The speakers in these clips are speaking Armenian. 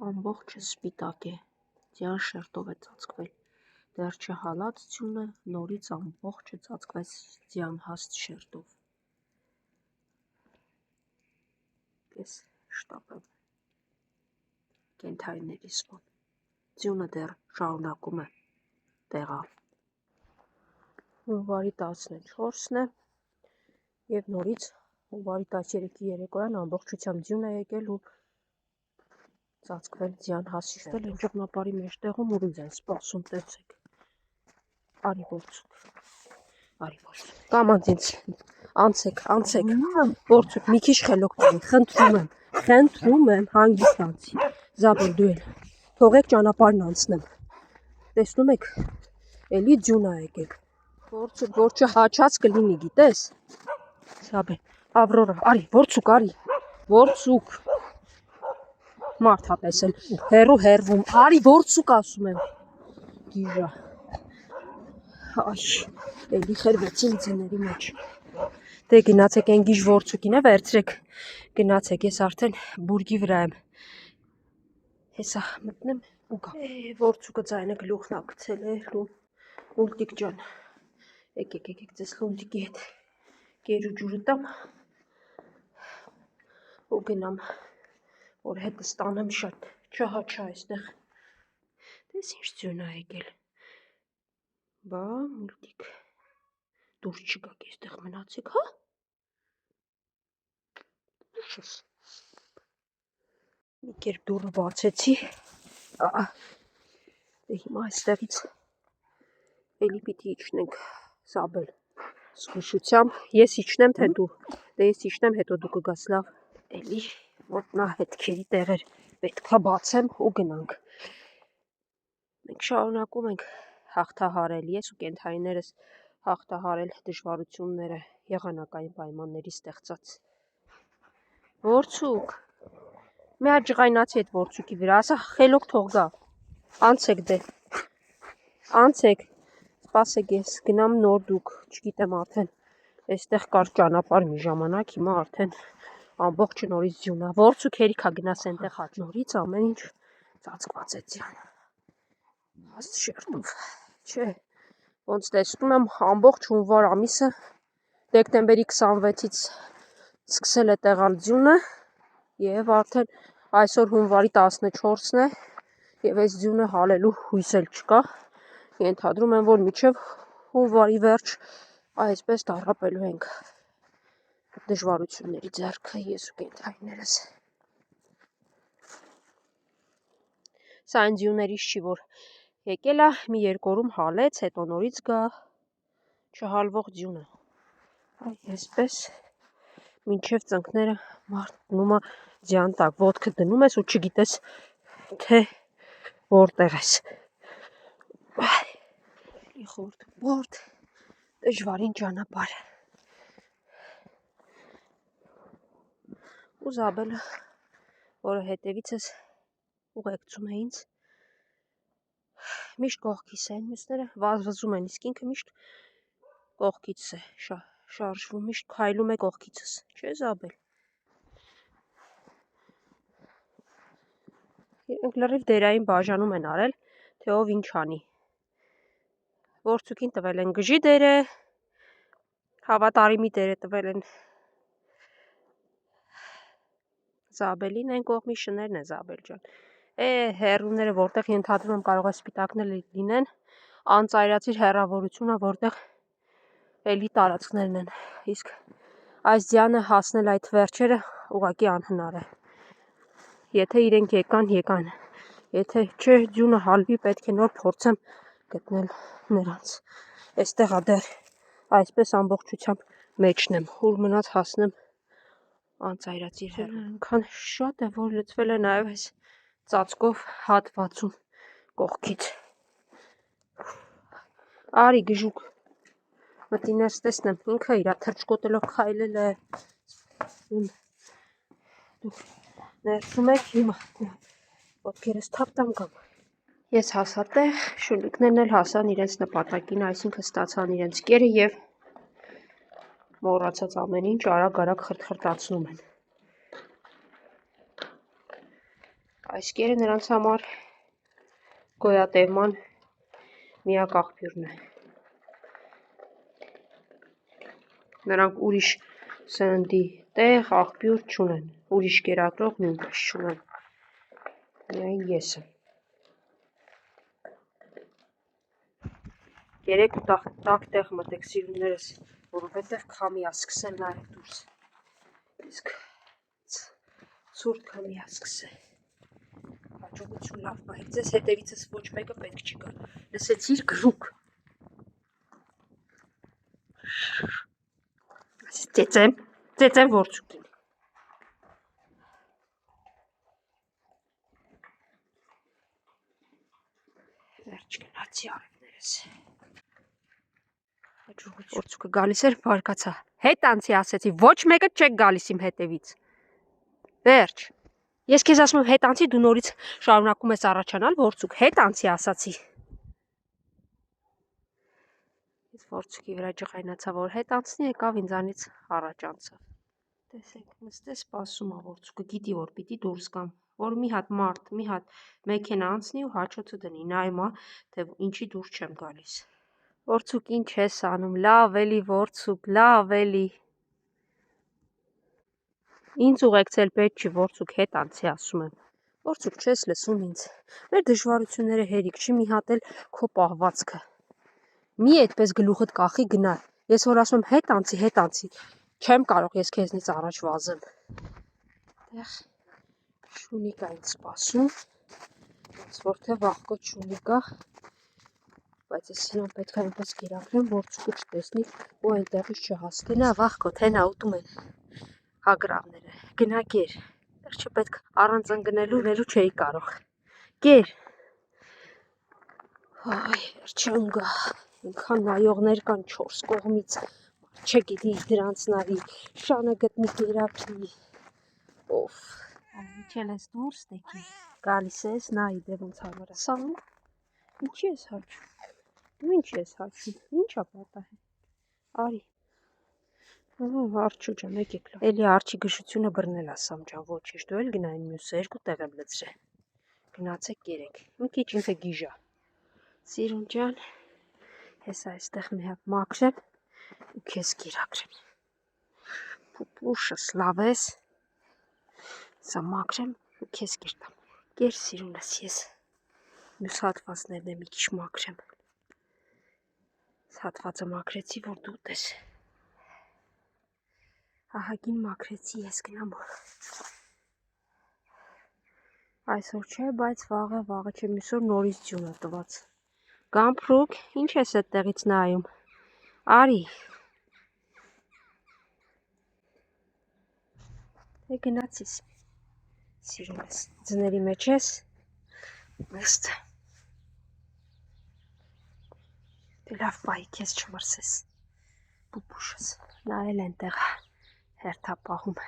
Ամբողջը սպիտակ է, ձյան շերտով է ծածկվել, դեռ չհալած ձյունը նորից ամբողջը ծածկվեց ձյան հաստ շերտով։ Կես շտապ եմ կենդանիների սպան, ձյունը դեռ շարունակում է տեղալ։ Հունվարի 14-ն է և նորից հունվարի 13-ի երեկոյան ամբողջությամբ ձյուն է եկել ու ծածկվել ձյան հաստ շերտով, են ճգնապարի մեջտեղում ուռուց են սպասում, տեսեք, արի ворցուկ, կամանց ինձ, անցեք, ворցուկ, մի քիչ խելոք տանի, խնդրում եմ, հանգիստ անցի, Զաբել դու էլ, թողեք ճանապարհն անցնեմ, տեսնում եք, էլի ձյուն ա եկել, ворցուկ, որ չհաչած կլինի, գիտես, Զաբել, Ավրորա, արի, ворցուկ, մարդ հա տեսել, հեռվում, արի ворցուկ ասում եմ, գիժա, այ, էլի խրվեցին ձիների մեջ, դե գնացեք են գիժ ворցուկին է վերցրեք, գնացեք, ես արդեն բուրգի վրա եմ, հեսա մտնեմ ու գա, ворցուկը ձայնը գլուխն ա գցել է, լուլտիկ ջան, եկեք ձեզ լուլտիկի հետ կերու ջուրը տամ ու գնամ, որ հետը ստանեմ շատ չհաչա այստեղ, տես ինչ ձյուն ա եկել, բա մուլտիկ, դուրս չգաք այստեղ մնացեք, հա, ուշս, մի կերպ դուրը բացեցի, դե հիմա այստեղից էլի պիտի իջնենք, Զաբել, զգուշությամբ, ես իջնեմ, թե դու, դե ես իջնեմ, հետո դու կգաս լավ, էլի ոտնա հետքերի տեղեր պետքա բացեմ ու գնանք, մենք շարունակում ենք հաղթահարել, ես ու կենդանիներս հաղթահարել դժվարությունները եղանակային պայմանների ստեղծած, ворցուկ, մի հատ ջղայնացի այդ ворցուկի վրա, ասա խելոք թող գա, անցեք դե, անցեք, սպասեք ես գնամ նոր դուք, չգիտեմ արդեն, այստեղ կար ճանապարհ մի ժամանակ, հիմա արդեն ամբողջը նորից ձյուն ա, ворցուկ հերիքա գնաս այնտեղ հաճ, նորից ամեն ինչ ծածկված է ձյան, հաստ շերտով, չէ, ոնց տեսնում եմ ամբողջ հունվար ամիսը, դեկտեմբերի 26-ից սկսել է տեղալ ձյունը և արդեն այսօր հունվարի 14-ն է և այս ձյունը հալելու հույս էլ չկա, ենթադրում եմ, որ մինչև հունվարի վերջ այսպես տառապելու ենք դժվարությունների ձեռքը ես ու կենդանիներս։ Սա այն ձյուններից չի, որ եկել է, մի երկու օրում հալեց, հետո նորից գա, չհալվող ձյունը։ Այսպես մինչև ծնկները մարդ դնում է ձյան տակ, ոտքը դնում ես ու չգիտես, թե որտեղ ես։ Խորտ, դժվարին ճանապարհ։ Ու Զաբելը, որը հետևիցս ուղեկցում է ինձ, միշտ կողքիս են, մյուսները վազվզում են, իսկ ինքը միշտ կողքից է շարժվում, միշտ քայլում է կողքիցս, չէ Զաբել։ Իրենք լրիվ դերային բաժանում են արել, թե ով ինչ անի։ Ворցուկին տվել են գժի դերը, հավատարիմի դերը տվել են Զաբելին, այն կողմի շներն է Զաբել ջան։ Հեռուները որտեղ ենթադրում եմ կարող է սպիտակներ լինեն, անծայրացիր հեռավորությունը, որտեղ էլի տարածքներն են, իսկ այս ձյանը հասնել այդ վերջերը ուղղակի անհնար է, եթե իրենք եկան, եթե չէ ձյունը հալվի, պետք է նոր փորձեմ գտնել նրանց, այստեղ դեռ այսպես ամբողջությամբ մեջն եմ, ուր մնաց հասնեմ անծայրացիր հեռու, այնքան շատ է, որ լցվել է նաև այս ծածկով հատվածում կողքից, արի գժուկ, մտիներս տեսնեմ, ինքը իրա թրջկոտելով քայլել է, դուք ներսում եք, հիմա ոտքերս թափ տամ կամ, ես հասա տեղ, շունիկներն էլ հասան իրենց նպատակին, այսինքն ստացան իրենց կերը և մոռացած ամեն ինչ արագ խրթխրթացնում են, Այս կերը նրանց համար գոյատևման միակ աղբյուրն է։ Նրանք ուրիշ սննդի տեղ, աղբյուր չունեն, ուրիշ կերակրող նույնպես չունեն, միայն ես եմ։ Երեք ու տակ տեղ մտեք սիրուններս, որովհետև քամի ասկսել նայեք դուրս, իսկ ցուրտ քամի ասկսել, հաջողություն լավ պահեք, ձեզ հետևիցս ոչ մեկը պետք չի գա, լսեցիր գրուկ, ծեծեմ որցուկին, վերջ գնացի արևներս, որցուկը գալիս էր բարկացա, հետ անցի ասեցի, ոչ մեկը չեք գալիս իմ հետևից, վերջ, ես քեզ ասում եմ հետ անցի, դու նորից շարունակում ես առաջանալ, որցուկ, հետ անցի ասացի, ես որցուկի վրա ջղայնացա, որ հետ անցնի, եկավ ինձանից առաջ անցավ, տեսեք, նստե սպասում ա որցուկը, գիտի որ պիտի դուրս գամ, որ մի հատ մարդ, մի հատ մեքենա անցնի ու հաչոցը դնի, նայում ա, թե ինչի դուրս չեմ գալիս, որցուկ ինչ ես անում, լավ էլի որցուկ, լավ էլի, ինձ ուղեկցել պետք չի, որցուկ հետ անցի ասում եմ, որցուկ չես լսում ինձ, մեր դժվարությունները հերիք չի, մի հատ էլ քո պահվածքը, մի այդպես գլուխդ կախի գնա, ես որ ասում եմ հետ անցի, չեմ կարող ես քեզնից առաջ վազեմ, տեղ շունիկ ա ինձ սպասում, ոնց որ թե վախկոտ շունիկ ա, բայց ես իրան պետք է այնպես կերակրեմ, որցուկը չտեսնի ու այնտեղից չհասնի, գնա վախկոտ, հենա ուտում են հագրավները, գնա կեր, տեղ չպետք առանց ընկնելու չէի կարող, կեր, այ չեմ գա, ինքան նայողներ կան 4 կողմից, չգիտի դրանց նայի, շանը գտնի կերակրի, օֆ, իջել ես դուրս տեկի, գալիս ես, նայի դե ոնց համարա, սանում, ինչի ես հաչում, դու ինչ ես հաչում, ինչ ա պատահել, արի, արջու ջան, եկեք լավ, էլի արջի գժությունը բռնել ասամ ջան, ոչիշ, դու էլ գնա այն մյուսը, 2 տեղ եմ լցրել, գնացեք կերեք, մի քիչ ինքը գիժա, սիրուն ջան, ես այստեղ մի հատ մաքրեմ ու քեզ կերակրեմ, պուպուշս լավ ես, սա մաքրեմ ու քեզ կերտամ, կեր սիրունս ես, մյուս հատվածներն է մի քիչ մաքրեմ, հատվածը մաքրեցի, որ դու ուտես, ահագին մաքրեցի ես գնամ, այսօր չէ, բայց վաղը չէ, մյուս օր նորից ձյուն է տված, Գամփրուկ, ինչ ես այդտեղից նայում, արի, դե գնացիս, սիրունս, ձների մեջ ես, նեստ, դե լավ պայի քեզ չմրսես, պուպուշս, նա էլ ենտեղ հերթապահում,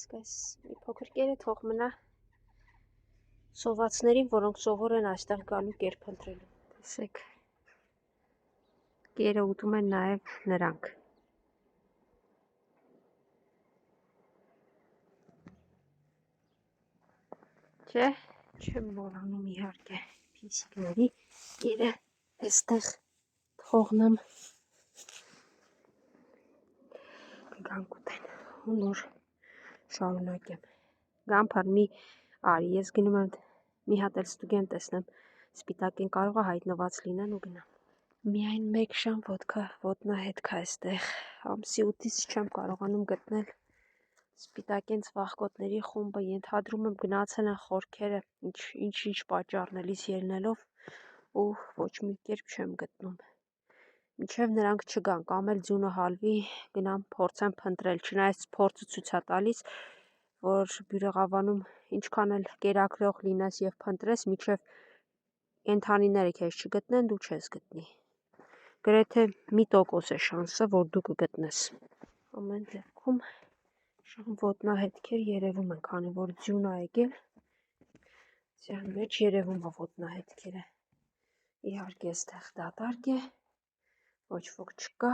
սկես մի փոքր կերը թող մնա սովածներին, որոնք սովոր են այստեղ գալու կեր փնտրելու, տեսեք, կերը ուտում են նաև նրանք, չէ, չեմ մոռանում իհարկե փիսիկների կերը այստեղ թողնեմ, կգանք ուտեն ու նոր շարունակեմ, Գամփար մի արի, ես գնում եմ մի հատ էլ ստուգեմ տեսնեմ, սպիտակին կարող է հայտնված լինեն ու գնամ, միայն մեկ շան ոտնահետք է այստեղ, ամսի 8-ից չեմ կարողանում գտնել, սպիտակեն ծվախկոտների խումբը, ենթադրում եմ գնացել են խորքերը, ինչ պատճառներից ելնելով ու ոչ մի կերպ չեմ գտնում, մինչև նրանք չգան, կամ էլ ձյունը հալվի, գնամ փորձեմ փնտրել, չնայած փորձը ցույց է տալիս, որ բյուրեղավանում ինչքան էլ կերակրող լինես և փնտրես, մինչև կենդանիները քեզ չգտնեն, դու չես գտնի, գրեթե 1% է շանսը, որ դու կգտնես, ամեն դեպքում շան ոտնահետքեր երևում են, քանի որ ձյուն ա եկել, ձյան մեջ երևում է ոտնահետքերը, իհարկե այստեղ դատարկ է, Ոչ ոք չկա,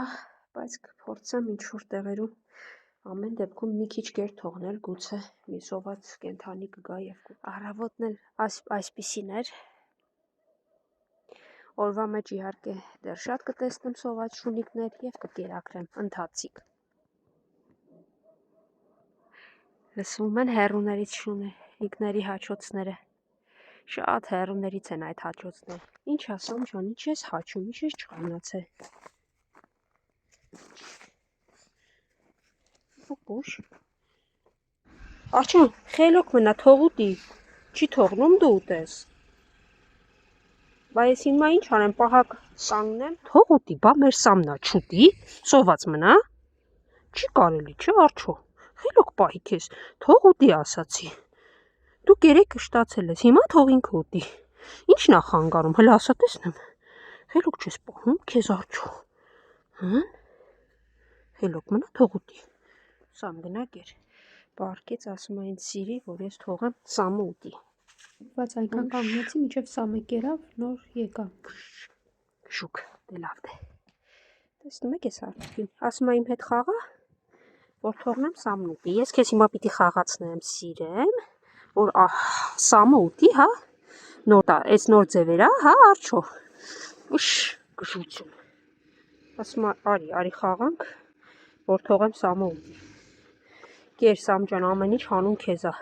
բայց կփորձեմ ինչ-որ տեղերում ամեն դեպքում մի քիչ գեր թողնել, գուցե մի սոված կենդանի կգա և առավոտն էլ այսպիսին էր, օրվա մեջ իհարկե դեռ շատ կտեսնեմ սոված շունիկներ և կկերակրեմ ընթացիկ։ Լսվում են հեռուներից շունիկների հաչոցները, շատ հեռուներից են այդ հաչոցները, ինչ ասամ ջան, ինչ ես հաչում, ինչ ես չխանացել։ Ուշ։ Աղջան, խելոք մնա, թող ուտի, չի թողնում դու ուտես։ Բա ես հիմա ինչ անեմ, պահակ կանգնեմ, թող ուտի, բա մեր Սամնա չուտի, սոված մնա։ Չի կարելի, չէ արջո, խելոք պահի քեզ, թող ուտի ասացի։ Դու կերեկ շտացել ես, հիմա թող ինքը ուտի։ Ինչն ա խանգարում, հլը ասա տեսնեմ։ Խելոք չես պահում, քեզ արջո։ Հն։ Խելոք մնա, թող ուտի։ Սամ գնա գեր, պարկեց ասում այն սիրի, որ ես թողեմ Սամը ուտի։ Բայց այնքան կանգնեցի, մինչև Սամը կերավ, նոր եկա։ Շուկ, դե լավ դե։ Տեսնում եք ես արդյունքին, ասում եմ իմ հետ խաղա, որ թողնեմ Սամն ուտի։ Ես քեզ հիմա պիտի խաղացնեմ, սիրեմ, որ Սամը ուտի, հա։ Այս նոր ձևերա, հա, արջո։ Ուշ, գժություն։ Ասում արի խաղանք, որ թողեմ Սամը ուտի։ Կեր Սամ ջան, ամեն ինչ հանուն քեզ ա։